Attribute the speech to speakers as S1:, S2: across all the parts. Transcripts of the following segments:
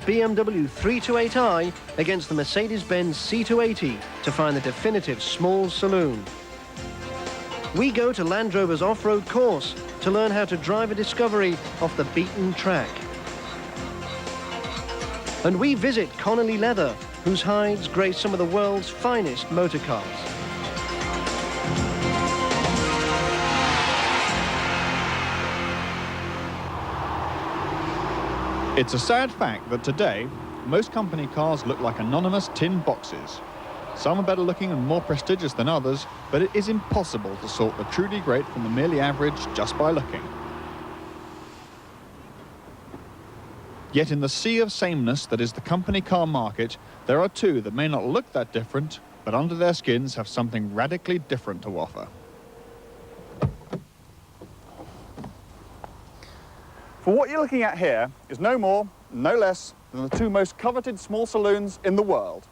S1: BMW 328i against the Mercedes-Benz C280 to find the definitive small saloon. We go to Land Rover's off-road course to learn how to drive a Discovery off the beaten track. And we visit Connolly Leather, whose hides grace some of the world's finest motor cars.
S2: It's a sad fact that today, most company cars look like anonymous tin boxes. Some are better looking and more prestigious than others, but it is impossible to sort the truly great from the merely average just by looking. Yet in the sea of sameness that is the company car market, there are two that may not look that different, but under their skins have something radically different to offer.
S3: For what you're looking at here is no more, no less than the two most coveted small saloons in the world.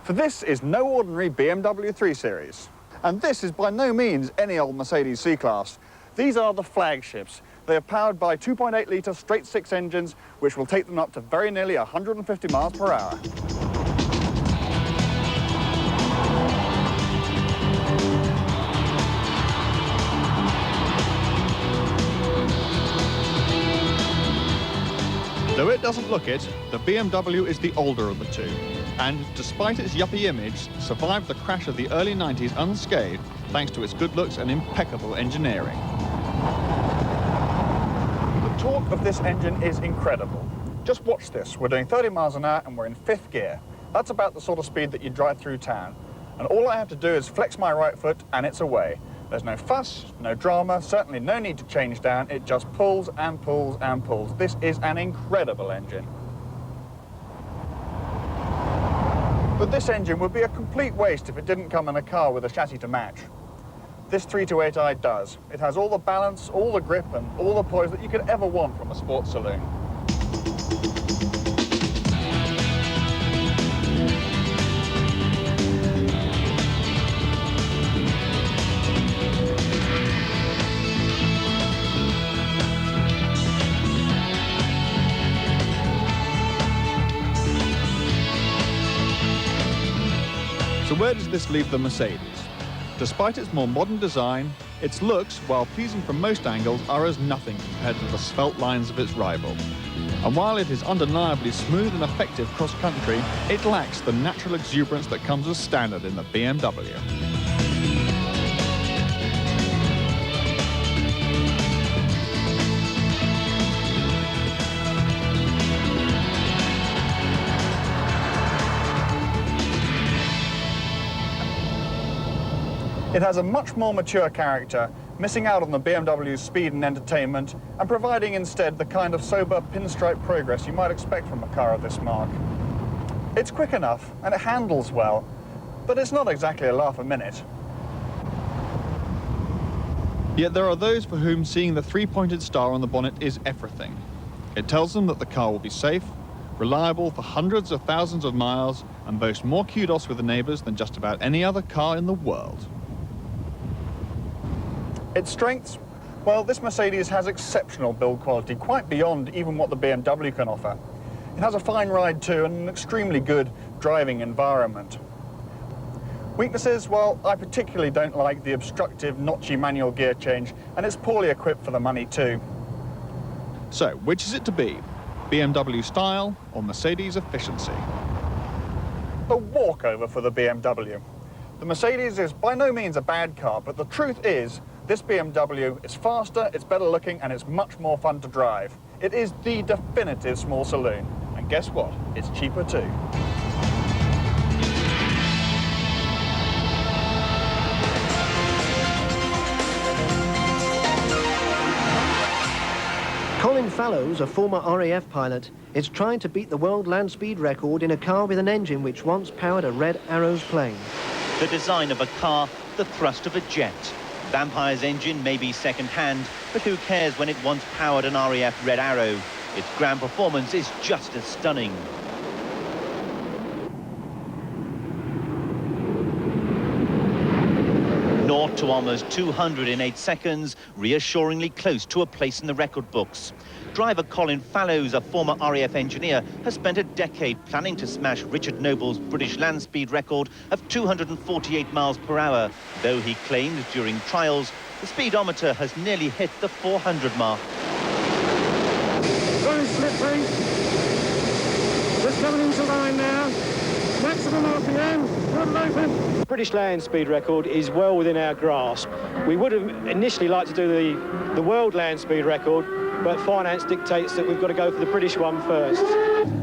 S3: For this is no ordinary BMW 3 Series. And this is by no means any old Mercedes C-Class. These are the flagships. They are powered by 2.8-litre straight-six engines, which will take them up to very nearly 150 miles per hour.
S2: Though it doesn't look it, the BMW is the older of the two, and despite its yuppie image, survived the crash of the early 90s unscathed thanks to its good looks and impeccable engineering.
S3: The torque of this engine is incredible. Just watch this. We're doing 30 miles an hour and we're in fifth gear. That's about the sort of speed that you drive through town. And all I have to do is flex my right foot and it's away. There's no fuss, no drama, certainly no need to change down. It just pulls and pulls and pulls. This is an incredible engine. But this engine would be a complete waste if it didn't come in a car with a chassis to match. This 328i does. It has all the balance, all the grip and all the poise that you could ever want from a sports saloon.
S2: So where does this leave the Mercedes? Despite its more modern design, its looks, while pleasing from most angles, are as nothing compared to the svelte lines of its rival. And while it is undeniably smooth and effective cross-country, it lacks the natural exuberance that comes as standard in the BMW.
S3: It has a much more mature character, missing out on the BMW's speed and entertainment, and providing instead the kind of sober pinstripe progress you might expect from a car of this mark. It's quick enough, and it handles well, but it's not exactly a laugh a minute.
S2: Yet there are those for whom seeing the three-pointed star on the bonnet is everything. It tells them that the car will be safe, reliable for hundreds of thousands of miles, and boast more kudos with the neighbours than just about any other car in the world.
S3: Its strengths? Well, this Mercedes has exceptional build quality, quite beyond even what the BMW can offer. It has a fine ride too and an extremely good driving environment. Weaknesses? Well, I particularly don't like the obstructive, notchy manual gear change, and it's poorly equipped for the money too.
S2: So, which is it to be? BMW style or Mercedes efficiency?
S3: A walkover for the BMW. The Mercedes is by no means a bad car, but the truth is, this BMW is faster, it's better looking, and it's much more fun to drive. It is the definitive small saloon. And guess what? It's cheaper too.
S1: Colin Fallows, a former RAF pilot, is trying to beat the world land speed record in a car with an engine which once powered a Red Arrow's plane.
S4: The design of a car, the thrust of a jet. Vampire's engine may be second-hand, but who cares when it once powered an RAF Red Arrow? Its ground performance is just as stunning. to almost 200 in 8 seconds, reassuringly close to a place in the record books. Driver Colin Fallows, a former RAF engineer, has spent a decade planning to smash Richard Noble's British land speed record of 248 miles per hour, though he claimed during trials the speedometer has nearly hit the 400 mark.
S5: Very slippery. Just coming into line now. Maximum RPM. Good open.
S6: British land speed record is well within our grasp. We would have initially liked to do the world land speed record, but finance dictates that we've got to go for the British one first.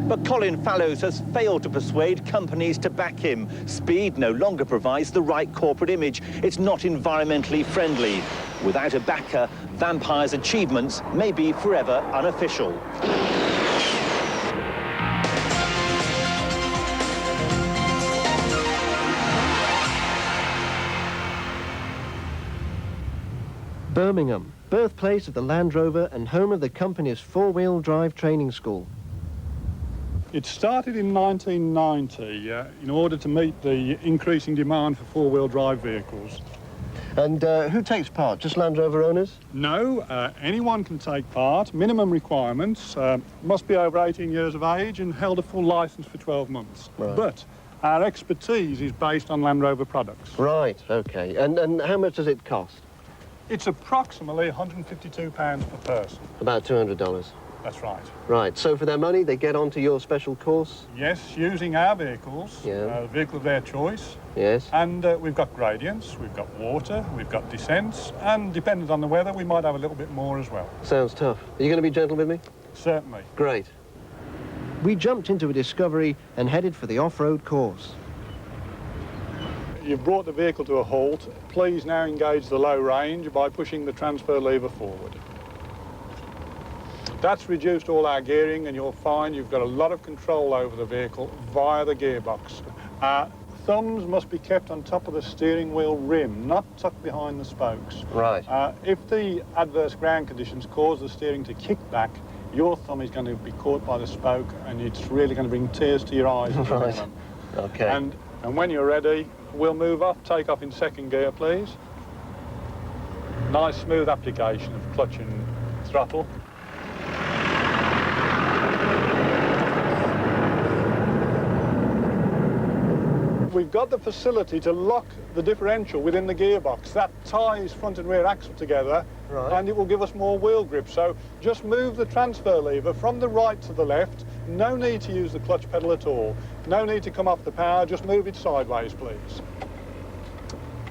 S4: But Colin Fallows has failed to persuade companies to back him. Speed no longer provides the right corporate image. It's not environmentally friendly. Without a backer, Vampire's achievements may be forever unofficial.
S1: Birmingham, birthplace of the Land Rover and home of the company's four-wheel drive training school.
S7: It started in 1990 in order to meet the increasing demand for four-wheel drive vehicles.
S1: And who takes part? Just Land Rover owners?
S7: No, anyone can take part. Minimum requirements, must be over 18 years of age and held a full licence for 12 months.
S1: Right.
S7: But our expertise is based on Land Rover products.
S1: Right, OK. And how much does it cost?
S7: It's approximately £152 per person.
S1: About $200.
S7: That's right.
S1: Right, so for their money, they get onto your special course?
S7: Yes, using our vehicles, the vehicle of their choice.
S1: Yes.
S7: And we've got gradients, we've got water, we've got descents, and depending on the weather, we might have a little bit more as well.
S1: Sounds tough. Are you going to be gentle with me?
S7: Certainly.
S1: Great. We jumped into a Discovery and headed for the off-road course.
S7: You've brought the vehicle to a halt. Please now engage the low range by pushing the transfer lever forward. That's reduced all our gearing, and you'll find you've got a lot of control over the vehicle via the gearbox. Thumbs must be kept on top of the steering wheel rim, not tucked behind the spokes.
S1: Right.
S7: If the adverse ground conditions cause the steering to kick back, your thumb is going to be caught by the spoke, and it's really going to bring tears to your eyes.
S1: Right. OK.
S7: And when you're ready, we'll move off. Take off in second gear, please. Nice smooth application of clutch and throttle. We've got the facility to lock the differential within the gearbox. That ties front and rear axle together, and it will give us more wheel grip. So just move the transfer lever from the right to the left. No need to use the clutch pedal at all. No need to come off the power, just move it sideways, please.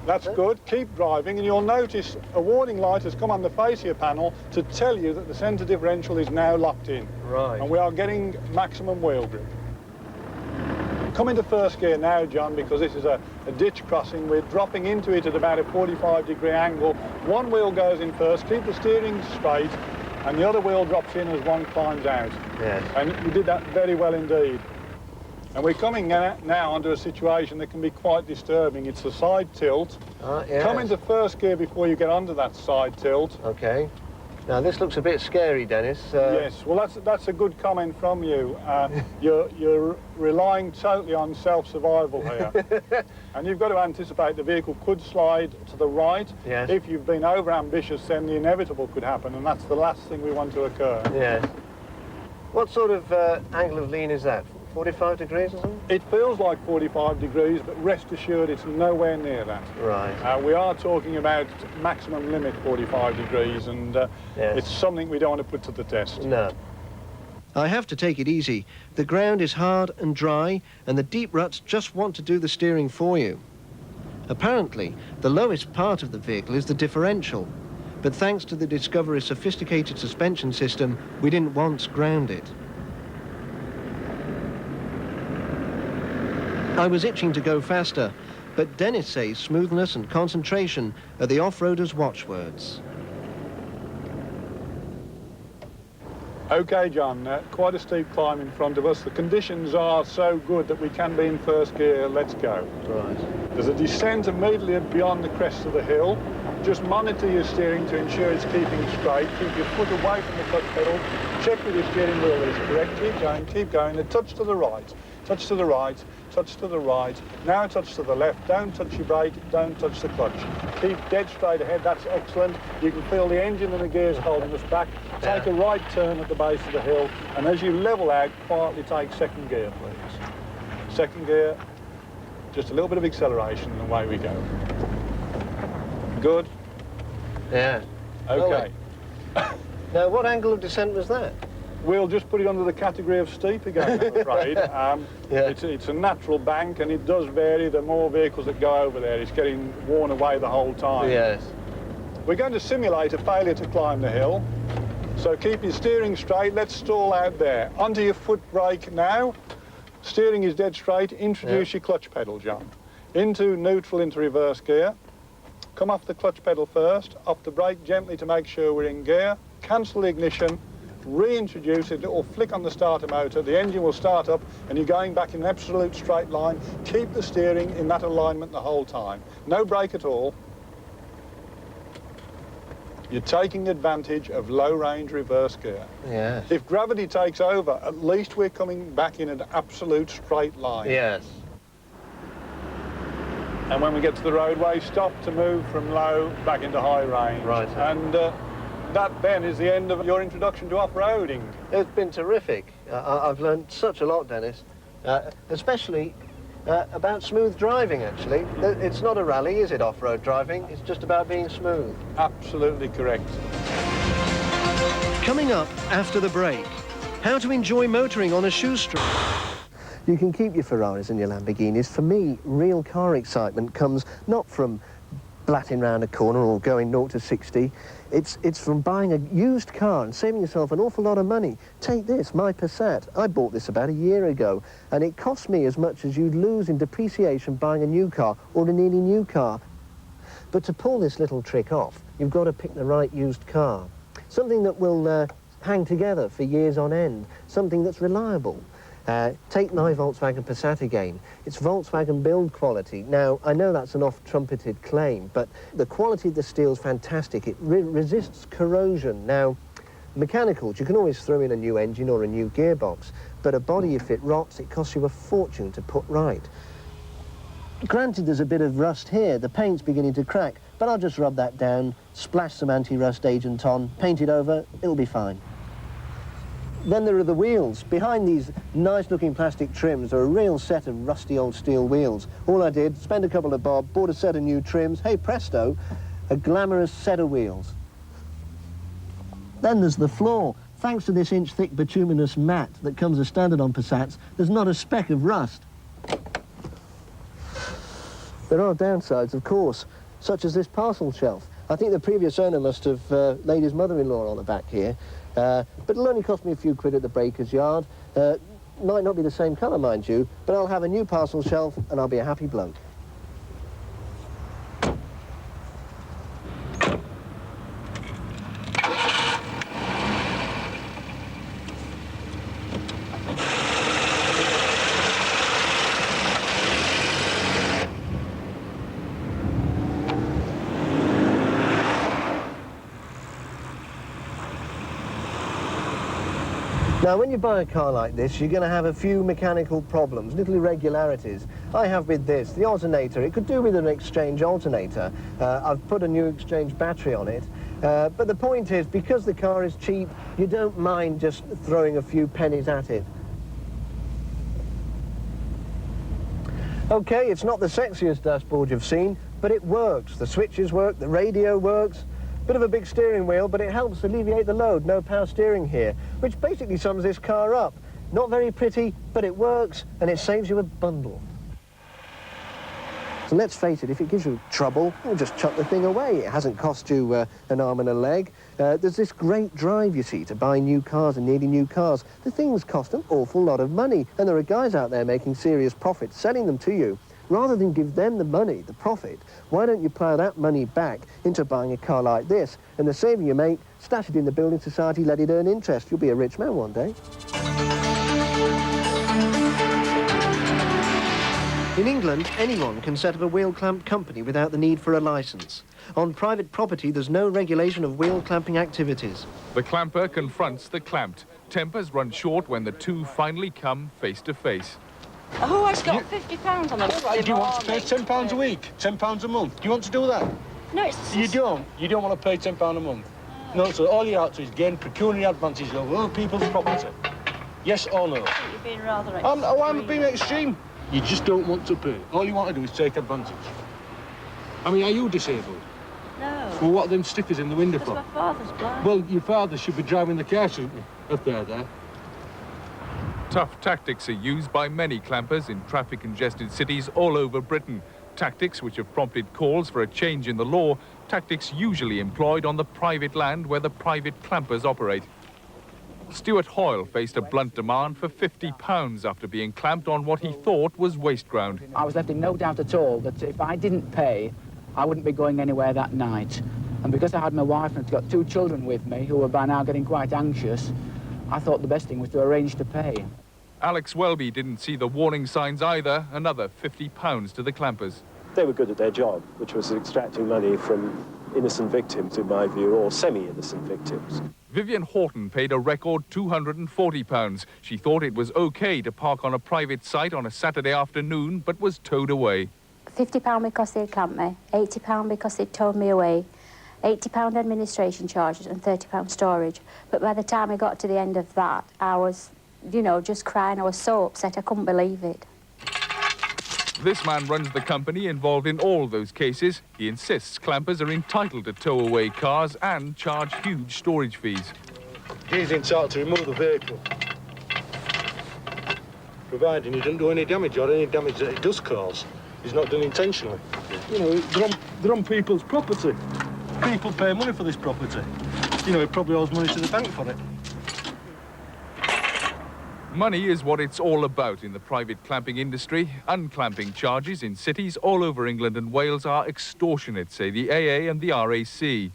S7: That's good. Keep driving, and you'll notice a warning light has come on the face of your panel to tell you that the centre differential is now locked in.
S1: Right.
S7: And we are getting maximum wheel grip. Come into first gear now, John, because this is a ditch crossing. We're dropping into it at about a 45-degree angle. One wheel goes in first, keep the steering straight, and the other wheel drops in as one climbs out.
S1: Yes.
S7: And you did that very well indeed. And we're coming now onto a situation that can be quite disturbing. It's the side tilt.
S1: Yes.
S7: Come into first gear before you get onto that side tilt.
S1: OK. Now, this looks a bit scary, Dennis.
S7: Yes, well, that's a good comment from you. You're relying totally on self-survival here. And you've got to anticipate the vehicle could slide to the right.
S1: Yes.
S7: If you've been over-ambitious, then the inevitable could happen, and that's the last thing we want to occur.
S1: Yes. What sort of angle of lean is that? 45 degrees or something?
S7: It feels like 45 degrees, but rest assured it's nowhere near that.
S1: Right.
S7: We are talking about maximum limit 45 degrees, and
S1: yes.
S7: It's something we don't want to put to the test.
S1: No. I have to take it easy. The ground is hard and dry, and the deep ruts just want to do the steering for you. Apparently, the lowest part of the vehicle is the differential, but thanks to the Discovery's sophisticated suspension system, we didn't once ground it. I was itching to go faster, but Dennis says smoothness and concentration are the off-roader's watchwords.
S7: OK, John, quite a steep climb in front of us. The conditions are so good that we can be in first gear. Let's go.
S1: Right.
S7: There's a descent immediately beyond the crest of the hill. Just monitor your steering to ensure it's keeping straight. Keep your foot away from the clutch pedal. Check with your steering wheel that it's correct. Keep going. A touch to the right, touch to the right, touch to the right. Now a touch to the left. Don't touch your brake, don't touch the clutch. Keep dead straight ahead, that's excellent. You can feel the engine and the gears holding us back. Take a right turn at the base of the hill, and as you level out, quietly take second gear, please. Second gear, just a little bit of acceleration, and away we go. Good.
S1: Yeah.
S7: Okay.
S1: Now, what angle of descent was that?
S7: We'll just put it under the category of steep again, I'm afraid. It's a natural bank, and it does vary. The more vehicles that go over there, it's getting worn away the whole time.
S1: Yes.
S7: We're going to simulate a failure to climb the hill. So keep your steering straight. Let's stall out there. Onto your foot brake now. Steering is dead straight. Introduce your clutch pedal, John. Into neutral, into reverse gear. Come off the clutch pedal first, off the brake gently to make sure we're in gear. Cancel the ignition, reintroduce it, little flick on the starter motor, the engine will start up and you're going back in an absolute straight line. Keep the steering in that alignment the whole time. No brake at all. You're taking advantage of low-range reverse gear.
S1: Yes.
S7: If gravity takes over, at least we're coming back in an absolute straight line.
S1: Yes.
S7: And when we get to the roadway, stop to move from low back into high range.
S1: Right.
S7: And that then is the end of your introduction to off-roading.
S1: It's been terrific. I've learned such a lot, Dennis, especially about smooth driving, actually. It's not a rally, is it, off-road driving? It's just about being smooth.
S7: Absolutely correct.
S1: Coming up after the break, how to enjoy motoring on a shoestring. You can keep your Ferraris and your Lamborghinis. For me, real car excitement comes not from blatting round a corner or going 0 to 60. It's from buying a used car and saving yourself an awful lot of money. Take this, my Passat. I bought this about a year ago, and it cost me as much as you'd lose in depreciation buying a new car or a nearly new car. But to pull this little trick off, you've got to pick the right used car. Something that will hang together for years on end. Something that's reliable. Take my Volkswagen Passat again. It's Volkswagen build quality. Now, I know that's an oft-trumpeted claim, but the quality of the steel is fantastic. It resists corrosion. Now, mechanicals, you can always throw in a new engine or a new gearbox, but a body, if it rots, it costs you a fortune to put right. Granted, there's a bit of rust here. The paint's beginning to crack, but I'll just rub that down, splash some anti-rust agent on, paint it over, it'll be fine. Then there are the wheels. Behind these nice-looking plastic trims are a real set of rusty old steel wheels. All I did, spend a couple of bob, bought a set of new trims, hey presto, a glamorous set of wheels. Then there's the floor. Thanks to this inch-thick bituminous mat that comes as standard on Passats, there's not a speck of rust. There are downsides, of course, such as this parcel shelf. I think the previous owner must have laid his mother-in-law on the back here. But it'll only cost me a few quid at the breaker's yard. Might not be the same colour, mind you, but I'll have a new parcel shelf and I'll be a happy bloke. Now, when you buy a car like this, you're going to have a few mechanical problems, little irregularities. I have with this, the alternator. It could do with an exchange alternator. I've put a new exchange battery on it. But the point is, because the car is cheap, you don't mind just throwing a few pennies at it. Okay, it's not the sexiest dashboard you've seen, but it works. The switches work, the radio works. Bit of a big steering wheel, but it helps alleviate the load. No power steering here, which basically sums this car up. Not very pretty, but it works, and it saves you a bundle. So let's face it, if it gives you trouble, you just chuck the thing away. It hasn't cost you an arm and a leg. There's this great drive, you see, to buy new cars and nearly new cars. The things cost an awful lot of money, and there are guys out there making serious profits, selling them to you. Rather than give them the money, the profit, why don't you plough that money back into buying a car like this? And the saving you make, stash it in the building society, let it earn interest. You'll be a rich man one day. In England, anyone can set up a wheel clamp company without the need for a licence. On private property, there's no regulation of wheel clamping activities.
S8: The clamper confronts the clamped. Tempers run short when the two finally come face to face.
S9: Oh, I've got £50 on the
S5: Do you want to pay £10 a week, £10 a month? Do you want to do that?
S9: No, it's...
S5: You don't. You don't want to pay £10 a month. No, so all you have to is gain pecuniary advantage over other people's property. Yes or no?
S9: I think you're being rather extreme.
S5: I'm being extreme. You just don't want to pay. All you want to do is take advantage. I mean, are you disabled?
S9: No.
S5: Well, what are them stickers in the window
S9: Because
S5: for?
S9: my father's blind.
S5: Well, your father should be driving the car, shouldn't he? If they're there.
S8: Tough tactics are used by many clampers in traffic-congested cities all over Britain. Tactics which have prompted calls for a change in the law, tactics usually employed on the private land where the private clampers operate. Stuart Hoyle faced a blunt demand for £50 after being clamped on what he thought was waste ground.
S10: I was left in no doubt at all that if I didn't pay, I wouldn't be going anywhere that night. And because I had my wife and I'd got two children with me who were by now getting quite anxious, I thought the best thing was to arrange to pay.
S8: Alex Welby didn't see the warning signs either, another £50 to the clampers.
S11: They were good at their job, which was extracting money from innocent victims, in my view, or semi-innocent victims.
S8: Vivian Horton paid a record £240. She thought it was OK to park on a private site on a Saturday afternoon, but was towed away.
S12: £50 because they'd clamped me, £80 because they'd towed me away, £80 administration charges and £30 storage. But by the time I got to the end of that, I was, you know, just crying. I was so upset I couldn't believe it.
S8: This man runs the company involved in all those cases. He insists clampers are entitled to tow away cars and charge huge storage fees.
S5: He's entitled to remove the vehicle, providing he doesn't do any damage or any damage that it does cause. He's not done intentionally. You know, they're on people's property. People pay money for this property. You know, he probably owes money to the bank for it.
S8: Money is what it's all about in the private clamping industry. Unclamping charges in cities all over England and Wales are extortionate, say the AA and the RAC.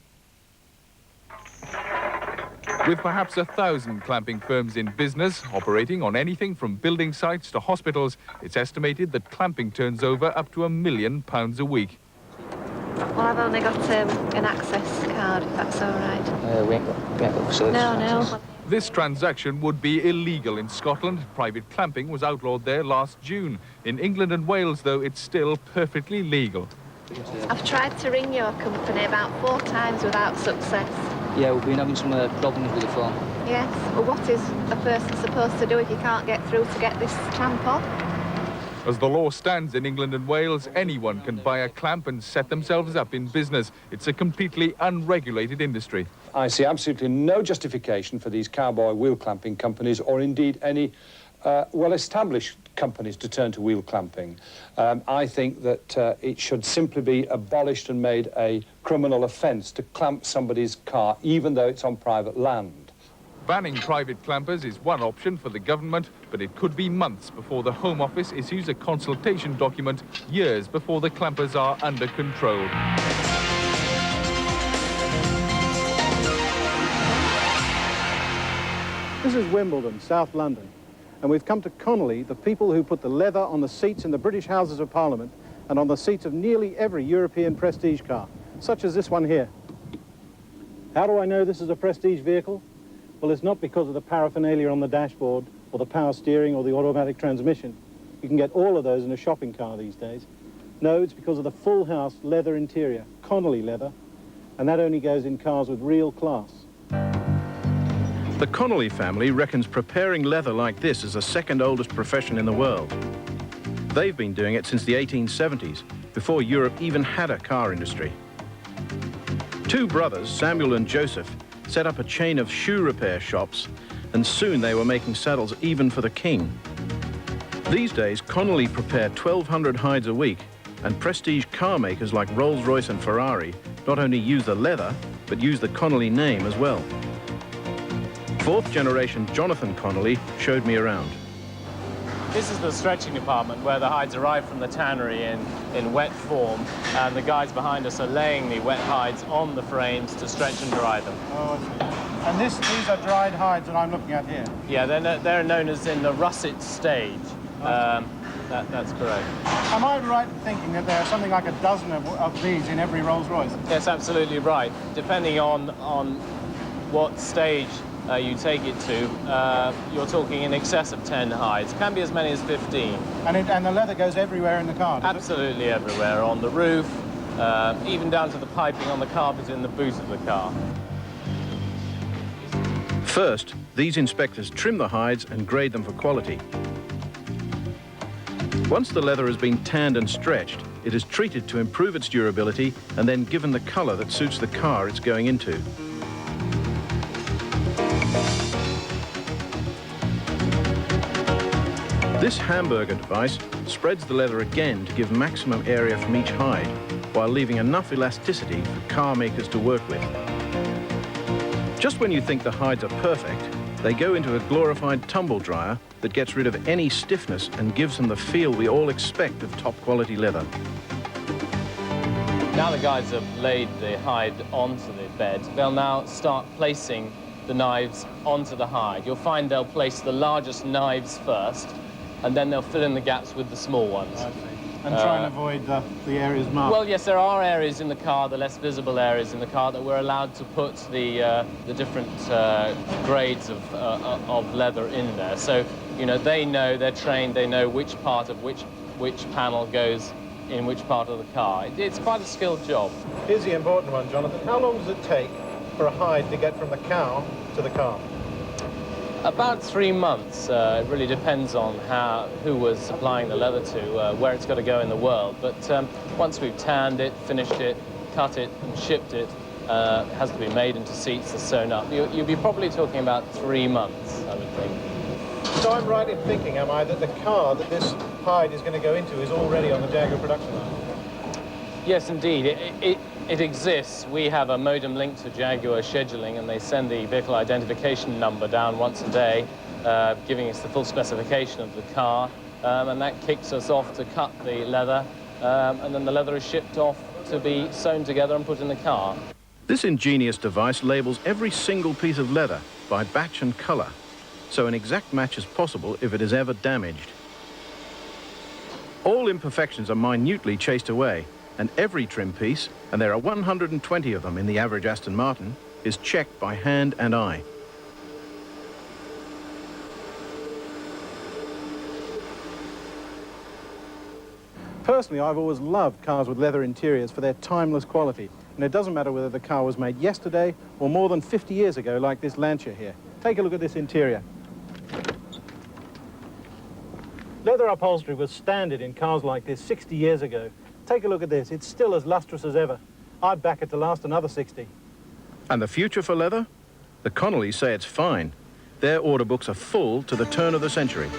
S8: With perhaps 1,000 clamping firms in business, operating on anything from building sites to hospitals, it's estimated that clamping turns over up to £1 million a week.
S13: Well, I've only got an access card, if that's all right.
S10: We ain't got facilities.
S13: No.
S8: This transaction would be illegal in Scotland. Private clamping was outlawed there last June. In England and Wales, though, it's still perfectly legal.
S13: I've tried to ring your company about 4 times without success.
S10: Yeah, we've been having some problems with the phone.
S13: Yes. Well, what is a person supposed to do if you can't get through to get this clamp off?
S8: As the law stands in England and Wales, anyone can buy a clamp and set themselves up in business. It's a completely unregulated industry.
S14: I see absolutely no justification for these cowboy wheel clamping companies or indeed any well-established companies to turn to wheel clamping. I think that it should simply be abolished and made a criminal offence to clamp somebody's car, even though it's on private land.
S8: Banning private clampers is one option for the government, but it could be months before the Home Office issues a consultation document, years before the clampers are under control.
S7: This is Wimbledon, South London, and we've come to Connolly, the people who put the leather on the seats in the British Houses of Parliament and on the seats of nearly every European prestige car, such as this one here. How do I know this is a prestige vehicle? Well, it's not because of the paraphernalia on the dashboard or the power steering or the automatic transmission. You can get all of those in a shopping car these days. No, it's because of the full house leather interior, Connolly Leather, and that only goes in cars with real class.
S15: The Connolly family reckons preparing leather like this is the second oldest profession in the world. They've been doing it since the 1870s, before Europe even had a car industry. Two brothers, Samuel and Joseph, set up a chain of shoe repair shops, and soon they were making saddles even for the king. These days, Connolly prepare 1,200 hides a week, and prestige car makers like Rolls-Royce and Ferrari not only use the leather, but use the Connolly name as well. Fourth generation Jonathan Connolly showed me around.
S16: This is the stretching department where the hides arrive from the tannery in wet form, and the guys behind us are laying the wet hides on the frames to stretch and dry them.
S7: Oh, I see. And these are dried hides that I'm looking at here?
S16: Yeah, they're known as in the russet stage. That's correct.
S17: Am I right in thinking that there are something like a dozen of these in every Rolls-Royce?
S16: Yes, absolutely right. Depending on what stage you take it to, you're talking in excess of 10 hides. Can be as many as 15.
S17: And the leather goes everywhere in the car, does
S16: Absolutely everywhere. On the roof, even down to the piping on the carpet in the boot of the car.
S15: First, these inspectors trim the hides and grade them for quality. Once the leather has been tanned and stretched, it is treated to improve its durability and then given the color that suits the car it's going into. This hamburger device spreads the leather again to give maximum area from each hide, while leaving enough elasticity for car makers to work with. Just when you think the hides are perfect, they go into a glorified tumble dryer that gets rid of any stiffness and gives them the feel we all expect of top quality leather.
S16: Now the guys have laid the hide onto the bed, they'll now start placing the knives onto the hide. You'll find they'll place the largest knives first, and then they'll fill in the gaps with the small ones.
S17: I see. And try and avoid the areas marked.
S16: Well, yes, there are areas in the car, the less visible areas in the car, that we're allowed to put the different grades of leather in there. So, you know, they know, they're trained, they know which part of which panel goes in which part of the car. It's quite a skilled job.
S17: Here's the important one, Jonathan. How long does it take for a hide to get from the cow to the car?
S16: About 3 months. It really depends on who was supplying the leather to, where it's got to go in the world. But once we've tanned it, finished it, cut it and shipped it, it has to be made into seats and sewn up. You'll be probably talking about 3 months, I would think.
S17: So I'm right in thinking, am I, that the car that this hide is going to go into is already on the Jaguar production line?
S16: Yes, indeed. It exists. We have a modem linked to Jaguar scheduling, and they send the vehicle identification number down once a day, giving us the full specification of the car, and that kicks us off to cut the leather, and then the leather is shipped off to be sewn together and put in the car.
S15: This ingenious device labels every single piece of leather by batch and color, so an exact match is possible if it is ever damaged. All imperfections are minutely chased away, and every trim piece, and there are 120 of them in the average Aston Martin, is checked by hand and eye.
S17: Personally, I've always loved cars with leather interiors for their timeless quality. And it doesn't matter whether the car was made yesterday or more than 50 years ago, like this Lancia here. Take a look at this interior. Leather upholstery was standard in cars like this 60 years ago. Take a look at this. It's still as lustrous as ever. I'd back it to last another 60.
S15: And the future for leather? The Connollys say it's fine. Their order books are full to the turn of the century.